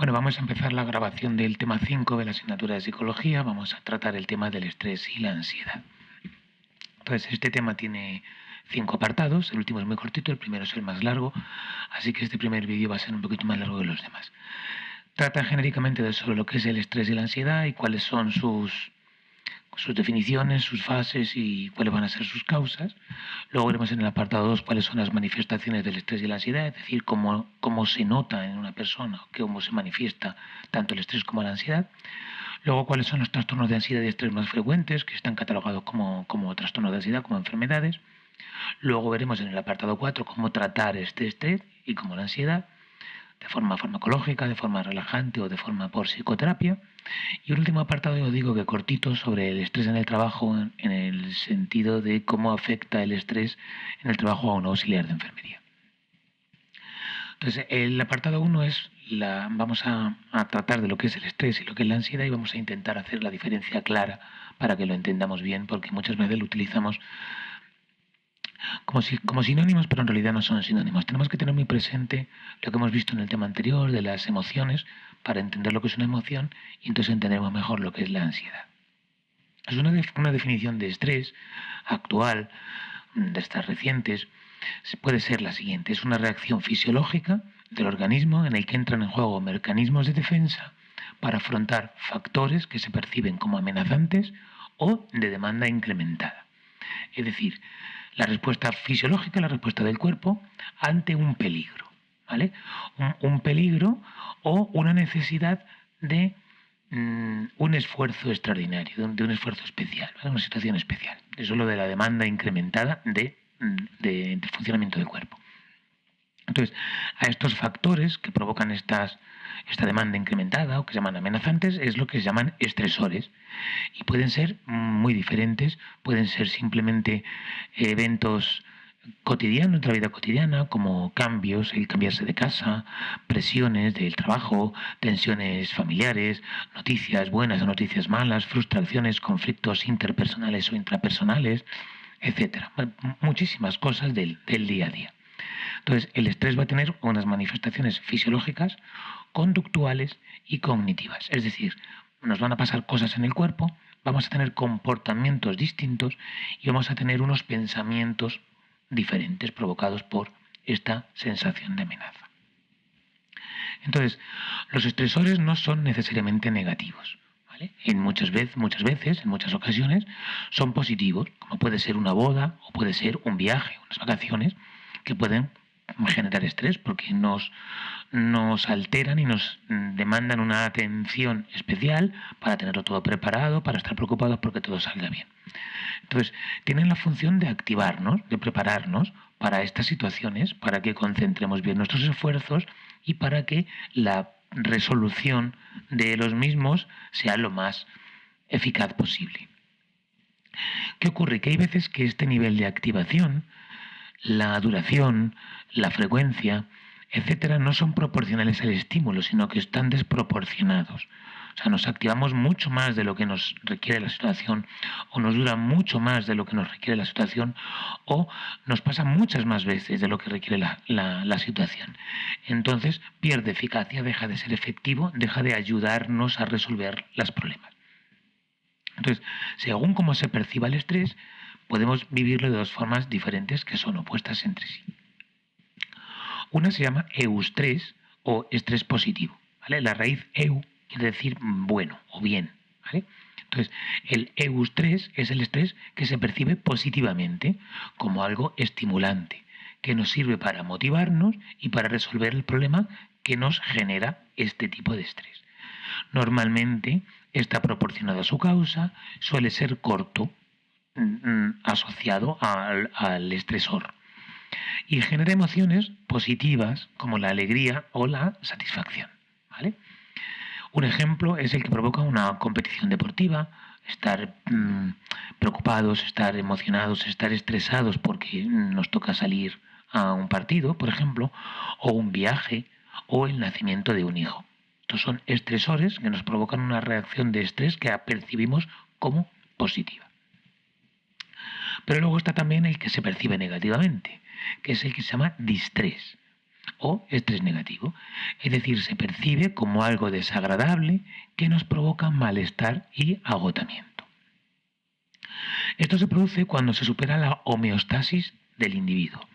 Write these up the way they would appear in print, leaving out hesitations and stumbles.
Bueno, vamos a empezar la grabación del tema 5 de la asignatura de psicología. Vamos a tratar el tema del estrés y la ansiedad. Entonces, este tema tiene 5 apartados. El último es muy cortito, el primero es el más largo, así que este primer vídeo va a ser un poquito más largo que los demás. Trata genéricamente sobre lo que es el estrés y la ansiedad y cuáles son sus definiciones, sus fases y cuáles van a ser sus causas. Luego veremos en el apartado 2 cuáles son las manifestaciones del estrés y la ansiedad, es decir, cómo se nota en una persona, cómo se manifiesta tanto el estrés como la ansiedad. Luego, cuáles son los trastornos de ansiedad y estrés más frecuentes, que están catalogados como trastornos de ansiedad, como enfermedades. Luego veremos en el apartado 4 cómo tratar este estrés y como la ansiedad, de forma farmacológica, de forma relajante o de forma por psicoterapia. Y el último apartado, yo digo que cortito, sobre el estrés en el trabajo, en el sentido de cómo afecta el estrés en el trabajo a un auxiliar de enfermería. Entonces, el apartado 1 es, vamos a tratar de lo que es el estrés y lo que es la ansiedad y vamos a intentar hacer la diferencia clara para que lo entendamos bien, porque muchas veces lo utilizamos como sinónimos, pero en realidad no son sinónimos. Tenemos que tener muy presente lo que hemos visto en el tema anterior de las emociones para entender lo que es una emoción y entonces entenderemos mejor lo que es la ansiedad. Es una definición de estrés actual, de estas recientes, puede ser la siguiente: es una reacción fisiológica del organismo en el que entran en juego mecanismos de defensa para afrontar factores que se perciben como amenazantes o de demanda incrementada. Es decir, la respuesta fisiológica, la respuesta del cuerpo ante un peligro, ¿vale? Un peligro o una necesidad de un esfuerzo extraordinario, de un esfuerzo especial, ¿vale? Una situación especial. Eso es lo de la demanda incrementada de funcionamiento del cuerpo. Entonces, a estos factores que provocan esta demanda incrementada o que se llaman amenazantes es lo que se llaman estresores y pueden ser muy diferentes, pueden ser simplemente eventos cotidianos de la vida cotidiana, como cambios, el cambiarse de casa, presiones del trabajo, tensiones familiares, noticias buenas o noticias malas, frustraciones, conflictos interpersonales o intrapersonales, etcétera. Muchísimas cosas del día a día. Entonces, el estrés va a tener unas manifestaciones fisiológicas, conductuales y cognitivas. Es decir, nos van a pasar cosas en el cuerpo, vamos a tener comportamientos distintos y vamos a tener unos pensamientos diferentes provocados por esta sensación de amenaza. Entonces, los estresores no son necesariamente negativos, ¿vale? Muchas veces, en muchas ocasiones, son positivos, como puede ser una boda o puede ser un viaje, unas vacaciones, que pueden generar estrés porque nos alteran y nos demandan una atención especial para tenerlo todo preparado, para estar preocupados porque todo salga bien. Entonces, tienen la función de activarnos, de prepararnos para estas situaciones, para que concentremos bien nuestros esfuerzos y para que la resolución de los mismos sea lo más eficaz posible. ¿Qué ocurre? Que hay veces que este nivel de activación, la duración, la frecuencia, etcétera, no son proporcionales al estímulo, sino que están desproporcionados. O sea, nos activamos mucho más de lo que nos requiere la situación, o nos dura mucho más de lo que nos requiere la situación, o nos pasa muchas más veces de lo que requiere la situación. Entonces pierde eficacia, deja de ser efectivo, deja de ayudarnos a resolver los problemas. Entonces, según cómo se perciba el estrés, podemos vivirlo de dos formas diferentes que son opuestas entre sí. Una se llama eustrés o estrés positivo, ¿vale? La raíz eu quiere decir bueno o bien, ¿vale? Entonces, el eustrés es el estrés que se percibe positivamente como algo estimulante, que nos sirve para motivarnos y para resolver el problema que nos genera este tipo de estrés. Normalmente está proporcionado a su causa, suele ser corto, asociado al estresor, y genera emociones positivas como la alegría o la satisfacción, ¿vale? Un ejemplo es el que provoca una competición deportiva, estar preocupados, estar emocionados, estar estresados porque nos toca salir a un partido, por ejemplo, o un viaje, o el nacimiento de un hijo. Estos son estresores que nos provocan una reacción de estrés que percibimos como positiva. Pero luego está también el que se percibe negativamente, que es el que se llama distrés. o estrés negativo. Es decir, se percibe como algo desagradable que nos provoca malestar y agotamiento. Esto se produce cuando se supera la homeostasis del individuo,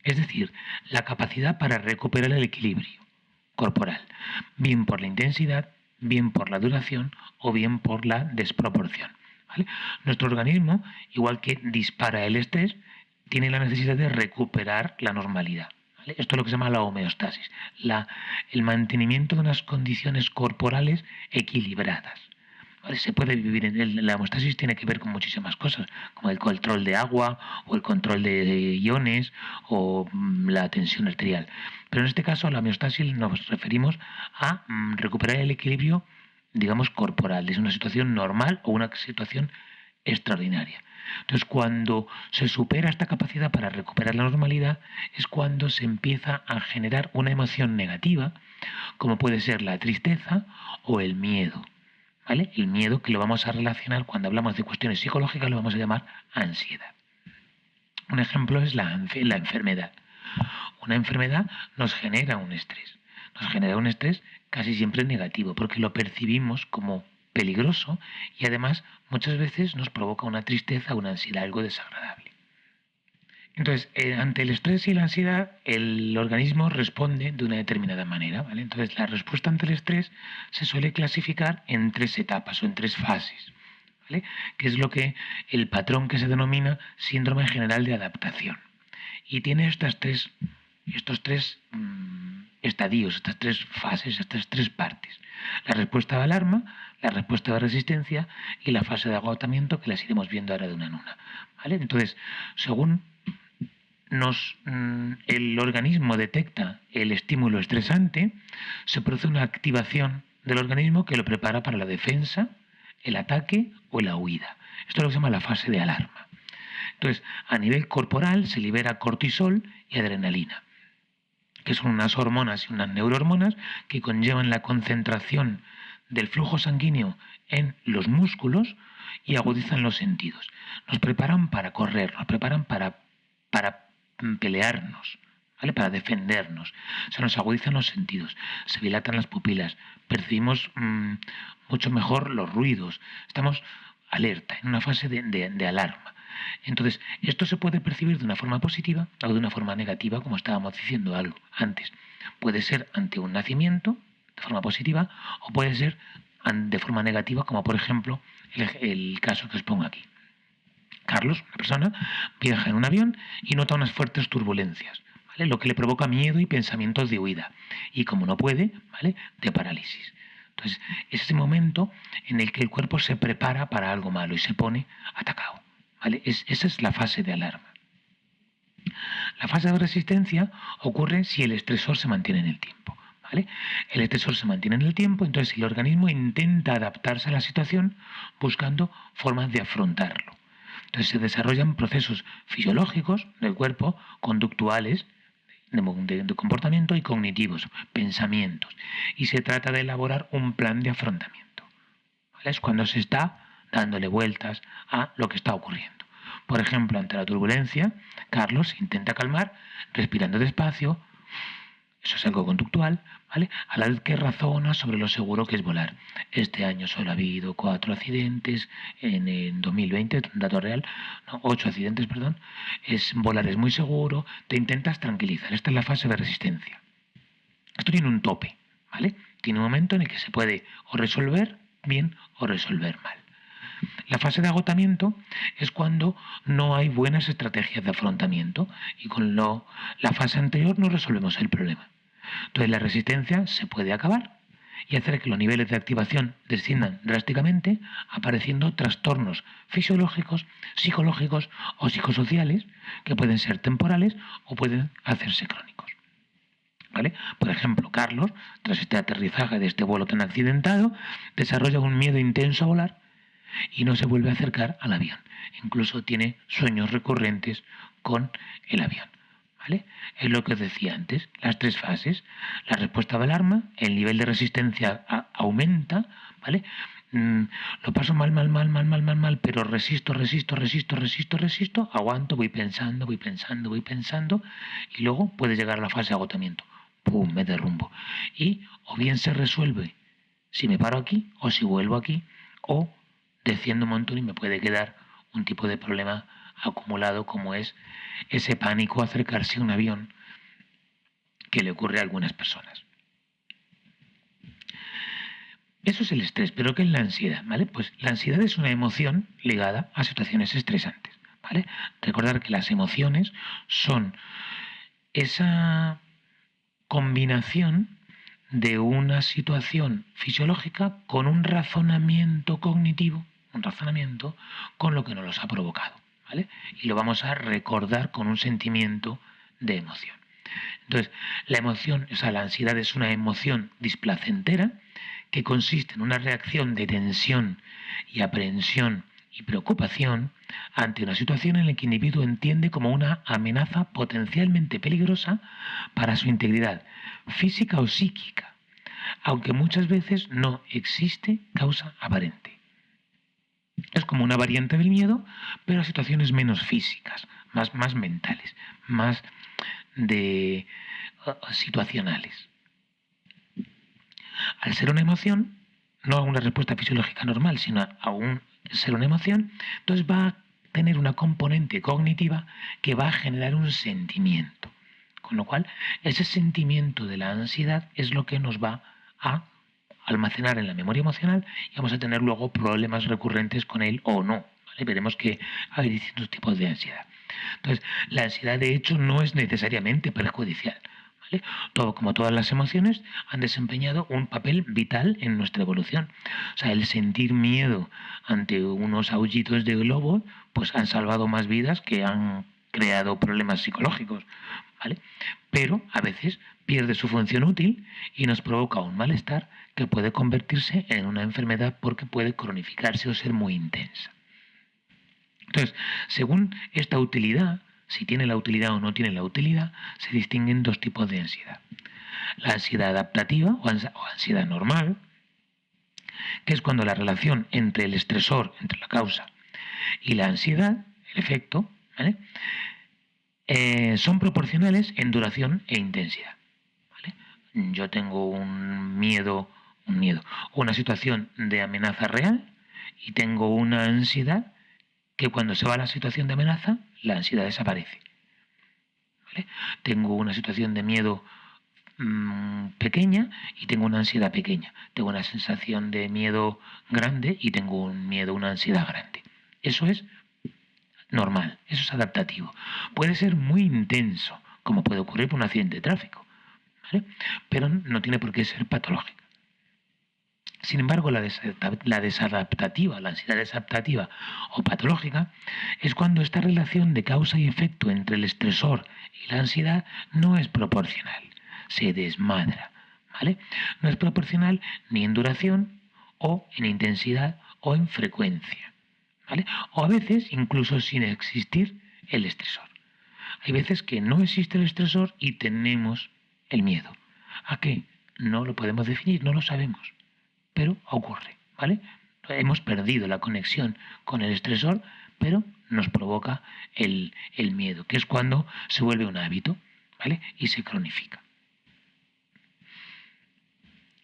es decir, la capacidad para recuperar el equilibrio corporal, bien por la intensidad, bien por la duración o bien por la desproporción. ¿Vale? Nuestro organismo, igual que dispara el estrés, tiene la necesidad de recuperar la normalidad. ¿Vale? Esto es lo que se llama la homeostasis, el mantenimiento de unas condiciones corporales equilibradas. ¿Vale? Se puede vivir la homeostasis, tiene que ver con muchísimas cosas, como el control de agua o el control de iones o la tensión arterial. Pero en este caso, a la homeostasis nos referimos a recuperar el equilibrio, digamos, corporal, desde una situación normal o una situación extraordinaria. Entonces, cuando se supera esta capacidad para recuperar la normalidad, es cuando se empieza a generar una emoción negativa, como puede ser la tristeza o el miedo. ¿Vale? El miedo, que lo vamos a relacionar cuando hablamos de cuestiones psicológicas, lo vamos a llamar ansiedad. Un ejemplo es la enfermedad. Una enfermedad nos genera un estrés. Nos genera un estrés casi siempre negativo, porque lo percibimos como peligroso y además muchas veces nos provoca una tristeza, una ansiedad, algo desagradable. Entonces, ante el estrés y la ansiedad, el organismo responde de una determinada manera, ¿vale? Entonces, la respuesta ante el estrés se suele clasificar en 3 etapas o en 3 fases, ¿vale? Que es lo que el patrón que se denomina síndrome general de adaptación. Y tiene estos tres estadios, estas 3 fases, estas 3 partes. La respuesta de alarma, la respuesta de resistencia y la fase de agotamiento, que las iremos viendo ahora de una en una, ¿vale? Entonces, según el organismo detecta el estímulo estresante, se produce una activación del organismo que lo prepara para la defensa, el ataque o la huida. Esto es lo que se llama la fase de alarma. Entonces, a nivel corporal se libera cortisol y adrenalina, que son unas hormonas y unas neurohormonas que conllevan la concentración del flujo sanguíneo en los músculos y agudizan los sentidos. Nos preparan para correr, nos preparan para pelearnos, ¿vale? Para defendernos. Se nos agudizan los sentidos, se dilatan las pupilas, percibimos mucho mejor los ruidos, estamos alerta, en una fase de alarma. Entonces, esto se puede percibir de una forma positiva o de una forma negativa, como estábamos diciendo algo antes. Puede ser ante un nacimiento, de forma positiva, o puede ser de forma negativa, como por ejemplo el caso que os pongo aquí. Carlos, una persona, viaja en un avión y nota unas fuertes turbulencias, ¿vale? Lo que le provoca miedo y pensamientos de huida. Y como no puede, ¿vale?, de parálisis. Entonces, es ese momento en el que el cuerpo se prepara para algo malo y se pone atacado, ¿vale? Esa es la fase de alarma. La fase de resistencia ocurre si el estresor se mantiene en el tiempo, ¿vale? El estresor se mantiene en el tiempo, entonces el organismo intenta adaptarse a la situación buscando formas de afrontarlo. Entonces se desarrollan procesos fisiológicos del cuerpo, conductuales, de comportamiento y cognitivos, pensamientos. Y se trata de elaborar un plan de afrontamiento, ¿vale? Es cuando se está dándole vueltas a lo que está ocurriendo. Por ejemplo, ante la turbulencia, Carlos intenta calmar respirando despacio. Eso es algo conductual, ¿vale? A la vez que razona sobre lo seguro que es volar. Este año solo ha habido 4 accidentes, en 2020, un dato real, no, 8 accidentes, perdón. Volar es muy seguro, te intentas tranquilizar. Esta es la fase de resistencia. Esto tiene un tope, ¿vale? Tiene un momento en el que se puede o resolver bien o resolver mal. La fase de agotamiento es cuando no hay buenas estrategias de afrontamiento y con la fase anterior no resolvemos el problema. Entonces la resistencia se puede acabar y hacer que los niveles de activación desciendan drásticamente, apareciendo trastornos fisiológicos, psicológicos o psicosociales que pueden ser temporales o pueden hacerse crónicos, ¿vale? Por ejemplo, Carlos, tras este aterrizaje de este vuelo tan accidentado, desarrolla un miedo intenso a volar y no se vuelve a acercar al avión. Incluso tiene sueños recurrentes con el avión, ¿vale? Es lo que os decía antes, las 3 fases. La respuesta de alarma, el nivel de resistencia aumenta, ¿vale? Lo paso mal, pero resisto, aguanto, voy pensando y luego puede llegar a la fase de agotamiento. ¡pum!, me derrumbo. Y o bien se resuelve si me paro aquí, o si vuelvo aquí, o desciendo un montón y me puede quedar un tipo de problema acumulado como es ese pánico a acercarse a un avión que le ocurre a algunas personas. Eso es el estrés, pero ¿qué es la ansiedad? ¿Vale? Pues la ansiedad es una emoción ligada a situaciones estresantes. ¿Vale? Recordar que las emociones son esa combinación de una situación fisiológica con un razonamiento cognitivo, un razonamiento con lo que nos los ha provocado, ¿vale? Y lo vamos a recordar con un sentimiento de emoción. Entonces, la emoción, o sea, la ansiedad es una emoción displacentera que consiste en una reacción de tensión y aprehensión y preocupación ante una situación en la que el individuo entiende como una amenaza potencialmente peligrosa para su integridad física o psíquica, aunque muchas veces no existe causa aparente. Es como una variante del miedo, pero a situaciones menos físicas, más mentales, más de situacionales. Al ser una emoción, no a una respuesta fisiológica normal, sino a ser una emoción, entonces va a tener una componente cognitiva que va a generar un sentimiento. Con lo cual, ese sentimiento de la ansiedad es lo que nos va a almacenar en la memoria emocional y vamos a tener luego problemas recurrentes con él o no. ¿Vale? Veremos que hay distintos tipos de ansiedad. Entonces, la ansiedad de hecho no es necesariamente perjudicial. ¿Vale? Como todas las emociones, han desempeñado un papel vital en nuestra evolución. O sea, el sentir miedo ante unos aullidos de globo, pues han salvado más vidas que han creado problemas psicológicos. ¿Vale? Pero a veces pierde su función útil y nos provoca un malestar que puede convertirse en una enfermedad porque puede cronificarse o ser muy intensa. Entonces, según esta utilidad, si tiene la utilidad o no tiene la utilidad, se distinguen dos tipos de ansiedad. La ansiedad adaptativa o ansiedad normal, que es cuando la relación entre el estresor, entre la causa, y la ansiedad, el efecto, ¿vale? Son proporcionales en duración e intensidad. ¿Vale? Yo tengo un miedo, una situación de amenaza real y tengo una ansiedad que cuando se va la situación de amenaza, la ansiedad desaparece. ¿Vale? Tengo una situación de miedo pequeña y tengo una ansiedad pequeña. Tengo una sensación de miedo grande y tengo una ansiedad grande. Eso es normal, eso es adaptativo. Puede ser muy intenso, como puede ocurrir por un accidente de tráfico, ¿vale? Pero no tiene por qué ser patológico. Sin embargo, la desadaptativa, la ansiedad desadaptativa o patológica, es cuando esta relación de causa y efecto entre el estresor y la ansiedad no es proporcional, se desmadra, ¿vale? No es proporcional ni en duración, o en intensidad, o en frecuencia, ¿vale? O a veces incluso sin existir el estresor. Hay veces que no existe el estresor y tenemos el miedo. ¿A qué? No lo podemos definir, no lo sabemos, pero ocurre, ¿vale? Hemos perdido la conexión con el estresor, pero nos provoca el miedo, que es cuando se vuelve un hábito, ¿vale? Y se cronifica.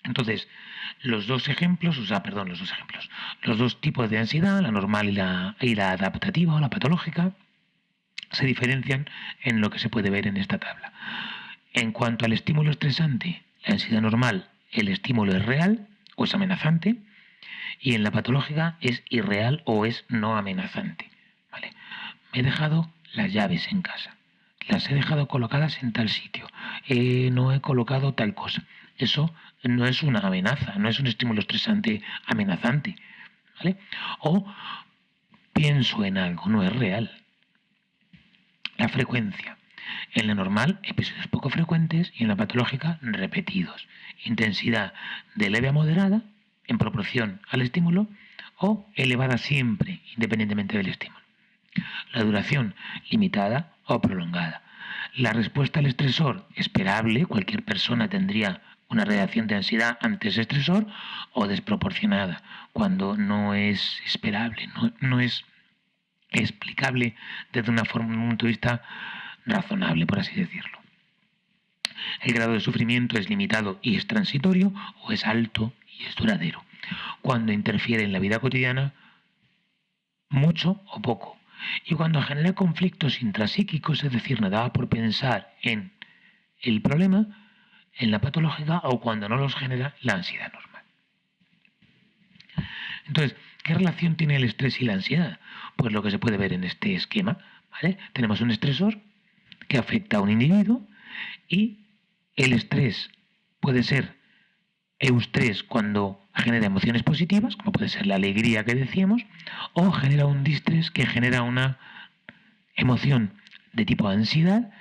Entonces, los dos tipos de ansiedad, la normal y la adaptativa o la patológica, se diferencian en lo que se puede ver en esta tabla. En cuanto al estímulo estresante, la ansiedad normal, el estímulo es real o es amenazante, y en la patológica es irreal o es no amenazante. ¿Vale? Me he dejado las llaves en casa, las he dejado colocadas en tal sitio, no he colocado tal cosa. Eso no es una amenaza, no es un estímulo estresante amenazante. ¿Vale? O pienso en algo, no es real. La frecuencia. En la normal, episodios poco frecuentes y en la patológica, repetidos. Intensidad de leve a moderada en proporción al estímulo o elevada siempre, independientemente del estímulo. La duración, limitada o prolongada. La respuesta al estresor, esperable, cualquier persona tendría una reacción de ansiedad ante ese estresor, o desproporcionada, cuando no es esperable, no es explicable desde un punto de vista razonable, por así decirlo. El grado de sufrimiento es limitado y es transitorio o es alto y es duradero. Cuando interfiere en la vida cotidiana, mucho o poco. Y cuando genera conflictos intrapsíquicos, es decir, no da por pensar en el problema, en la patológica, o cuando no los genera, la ansiedad normal. Entonces, ¿qué relación tiene el estrés y la ansiedad? Pues lo que se puede ver en este esquema, ¿vale? Tenemos un estresor que afecta a un individuo y el estrés puede ser eustrés cuando genera emociones positivas, como puede ser la alegría que decíamos, o genera un distrés que genera una emoción de tipo ansiedad,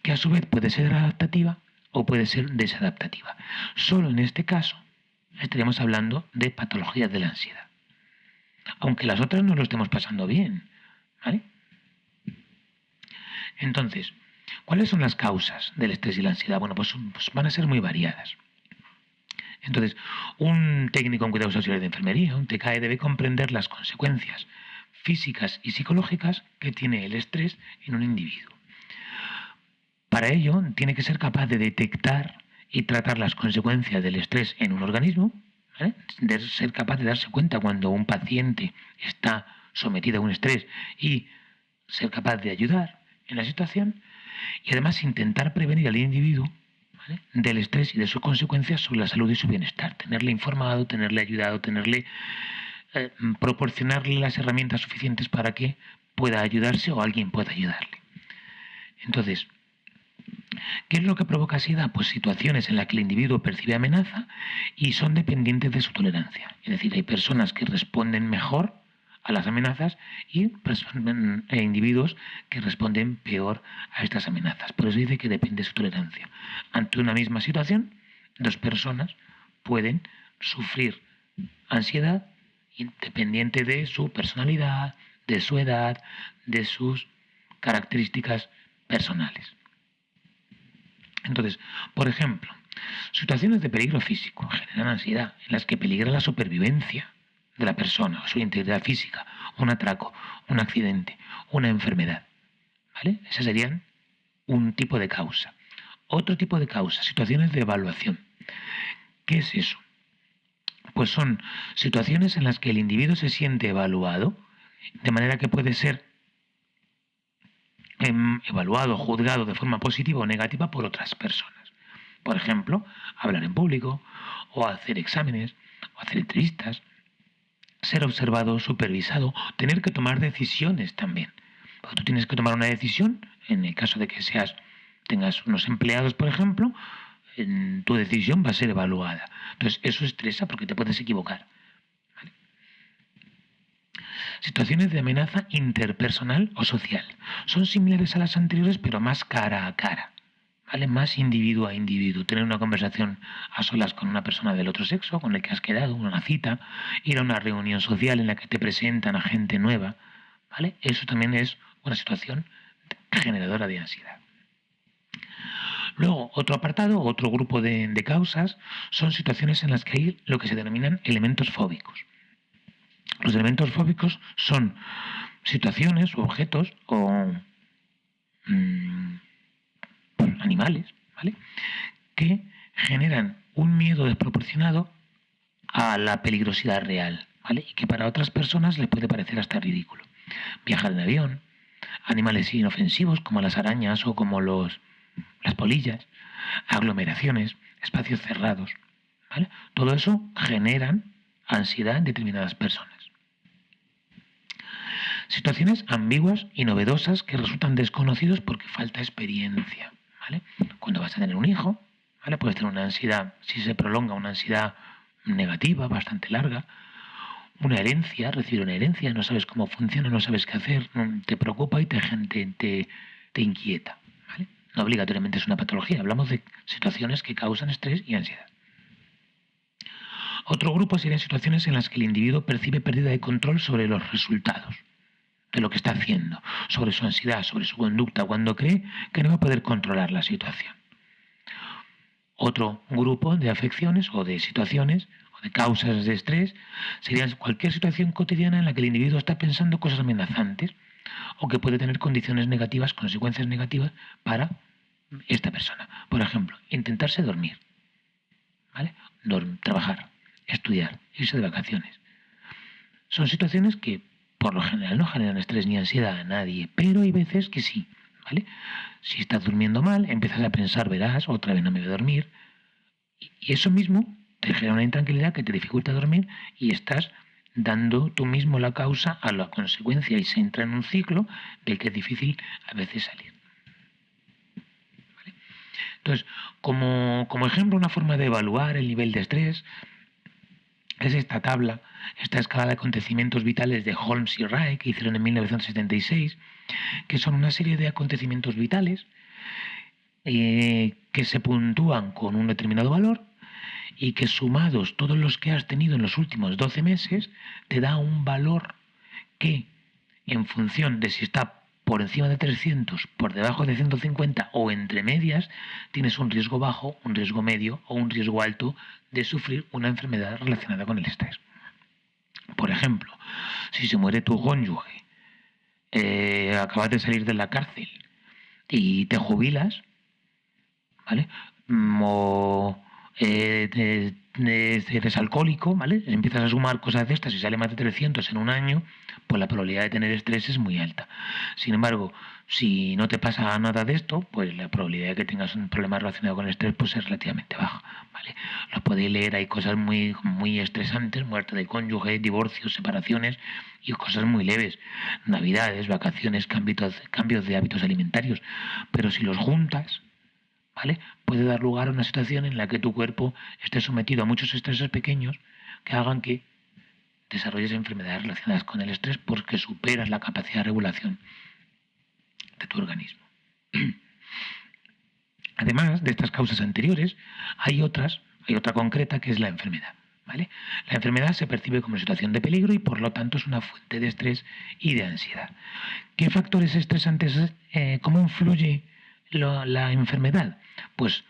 que a su vez puede ser adaptativa o puede ser desadaptativa. Solo en este caso estaríamos hablando de patologías de la ansiedad. Aunque las otras no lo estemos pasando bien, ¿vale? Entonces, ¿cuáles son las causas del estrés y la ansiedad? Bueno, pues van a ser muy variadas. Entonces, un técnico en cuidados auxiliares de enfermería, un TCAE, debe comprender las consecuencias físicas y psicológicas que tiene el estrés en un individuo. Para ello, tiene que ser capaz de detectar y tratar las consecuencias del estrés en un organismo, ¿vale? De ser capaz de darse cuenta cuando un paciente está sometido a un estrés y ser capaz de ayudar en la situación, y además intentar prevenir al individuo, ¿vale?, del estrés y de sus consecuencias sobre la salud y su bienestar, tenerle informado, tenerle ayudado, proporcionarle las herramientas suficientes para que pueda ayudarse o alguien pueda ayudarle. Entonces, ¿qué es lo que provoca ansiedad? Pues situaciones en las que el individuo percibe amenaza y son dependientes de su tolerancia. Es decir, hay personas que responden mejor a las amenazas y individuos que responden peor a estas amenazas. Por eso dice que depende de su tolerancia. Ante una misma situación, dos personas pueden sufrir ansiedad independiente de su personalidad, de su edad, de sus características personales. Entonces, por ejemplo, situaciones de peligro físico generan ansiedad en las que peligra la supervivencia de la persona, o su integridad física, un atraco, un accidente, una enfermedad, ¿vale? Esas serían un tipo de causa. Otro tipo de causa, situaciones de evaluación. ¿Qué es eso? Pues son situaciones en las que el individuo se siente evaluado, de manera que puede ser evaluado, juzgado de forma positiva o negativa por otras personas. Por ejemplo, hablar en público, o hacer exámenes, o hacer entrevistas, ser observado, supervisado, tener que tomar decisiones también. Porque tú tienes que tomar una decisión, en el caso de que tengas unos empleados, por ejemplo, tu decisión va a ser evaluada. Entonces, eso estresa porque te puedes equivocar. ¿Vale? Situaciones de amenaza interpersonal o social. Son similares a las anteriores, pero más cara a cara. ¿Vale? Más individuo a individuo. Tener una conversación a solas con una persona del otro sexo, con el que has quedado, una cita, ir a una reunión social en la que te presentan a gente nueva, ¿vale? Eso también es una situación generadora de ansiedad. Luego, otro apartado, otro grupo de causas, son situaciones en las que hay lo que se denominan elementos fóbicos. Los elementos fóbicos son situaciones o objetos o animales, ¿vale?, que generan un miedo desproporcionado a la peligrosidad real, ¿vale?, y que para otras personas les puede parecer hasta ridículo. Viajar en avión, animales inofensivos como las arañas o como las polillas, aglomeraciones, espacios cerrados, ¿vale? Todo eso generan ansiedad en determinadas personas. Situaciones ambiguas y novedosas que resultan desconocidos porque falta experiencia, ¿vale? Cuando vas a tener un hijo, ¿vale?, puedes tener una ansiedad, si se prolonga, una ansiedad negativa, bastante larga. Una herencia, recibir una herencia, no sabes cómo funciona, no sabes qué hacer, te preocupa y te inquieta, ¿vale? No obligatoriamente es una patología, hablamos de situaciones que causan estrés y ansiedad. Otro grupo serían situaciones en las que el individuo percibe pérdida de control sobre los resultados de lo que está haciendo, sobre su ansiedad, sobre su conducta, cuando cree que no va a poder controlar la situación. Otro grupo de afecciones o de situaciones o de causas de estrés serían cualquier situación cotidiana en la que el individuo está pensando cosas amenazantes o que puede tener condiciones negativas, consecuencias negativas para esta persona. Por ejemplo, intentarse dormir, ¿vale? Trabajar, estudiar, irse de vacaciones. Son situaciones que por lo general no generan estrés ni ansiedad a nadie, pero hay veces que sí, ¿vale? Si estás durmiendo mal, empiezas a pensar, verás, otra vez no me voy a dormir, y eso mismo te genera una intranquilidad que te dificulta dormir y estás dando tú mismo la causa a la consecuencia y se entra en un ciclo del que es difícil a veces salir. ¿Vale? Entonces, como ejemplo, una forma de evaluar el nivel de estrés es esta tabla, esta escala de acontecimientos vitales de Holmes y Wright, que hicieron en 1976, que son una serie de acontecimientos vitales que se puntúan con un determinado valor y que sumados todos los que has tenido en los últimos 12 meses te da un valor que, en función de si está por encima de 300, por debajo de 150 o entre medias, tienes un riesgo bajo, un riesgo medio o un riesgo alto de sufrir una enfermedad relacionada con el estrés. Por ejemplo, si se muere tu cónyuge, acabas de salir de la cárcel y te jubilas, ¿vale? O eres alcohólico, ¿vale? Empiezas a sumar cosas de estas y sale más de 300 en un año, pues la probabilidad de tener estrés es muy alta. Sin embargo, si no te pasa nada de esto, pues la probabilidad de que tengas un problema relacionado con el estrés pues es relativamente baja, ¿vale? Lo podéis leer, hay cosas muy estresantes, muerte de cónyuge, divorcios, separaciones y cosas muy leves, navidades, vacaciones, cambios de hábitos alimentarios, pero si los juntas, ¿vale? Puede dar lugar a una situación en la que tu cuerpo esté sometido a muchos estreses pequeños que hagan que desarrolles enfermedades relacionadas con el estrés porque superas la capacidad de regulación de tu organismo. Además de estas causas anteriores, hay otra concreta que es la enfermedad, ¿vale? La enfermedad se percibe como situación de peligro y por lo tanto es una fuente de estrés y de ansiedad. ¿Qué factores estresantes, cómo influye la enfermedad? Pues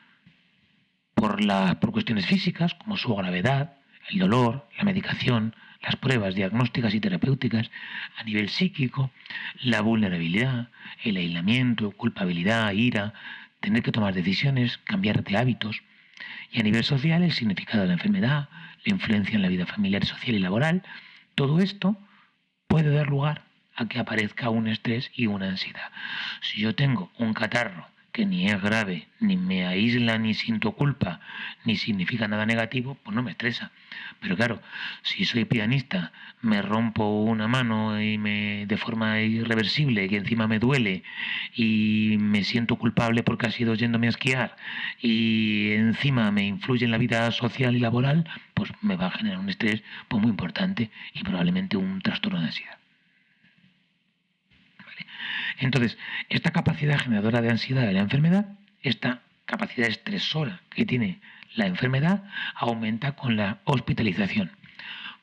por cuestiones físicas, como su gravedad, el dolor, la medicación, las pruebas diagnósticas y terapéuticas, a nivel psíquico, la vulnerabilidad, el aislamiento, culpabilidad, ira, tener que tomar decisiones, cambiar de hábitos, y a nivel social el significado de la enfermedad, la influencia en la vida familiar, social y laboral, todo esto puede dar lugar a que aparezca un estrés y una ansiedad. Si yo tengo un catarro que ni es grave, ni me aísla, ni siento culpa, ni significa nada negativo, pues no me estresa. Pero claro, si soy pianista, me rompo una mano de forma irreversible, que encima me duele, y me siento culpable porque ha sido yéndome a esquiar, y encima me influye en la vida social y laboral, pues me va a generar un estrés pues, muy importante y probablemente un trastorno de ansiedad. Entonces, esta capacidad generadora de ansiedad de la enfermedad, esta capacidad estresora que tiene la enfermedad, aumenta con la hospitalización,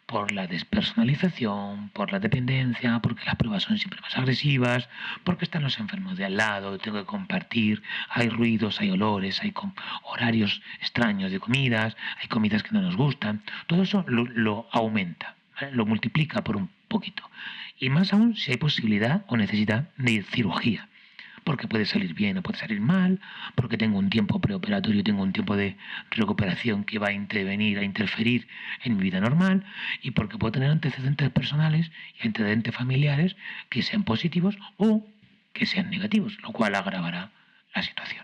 por la despersonalización, por la dependencia, porque las pruebas son siempre más agresivas, porque están los enfermos de al lado, tengo que compartir, hay ruidos, hay olores, hay horarios extraños de comidas, hay comidas que no nos gustan, todo eso lo aumenta, ¿vale? Lo multiplica por un poquito. Y más aún si hay posibilidad o necesidad de cirugía, porque puede salir bien o puede salir mal, porque tengo un tiempo preoperatorio, tengo un tiempo de recuperación que va a intervenir, a interferir en mi vida normal, y porque puedo tener antecedentes personales y antecedentes familiares que sean positivos o que sean negativos, lo cual agravará la situación.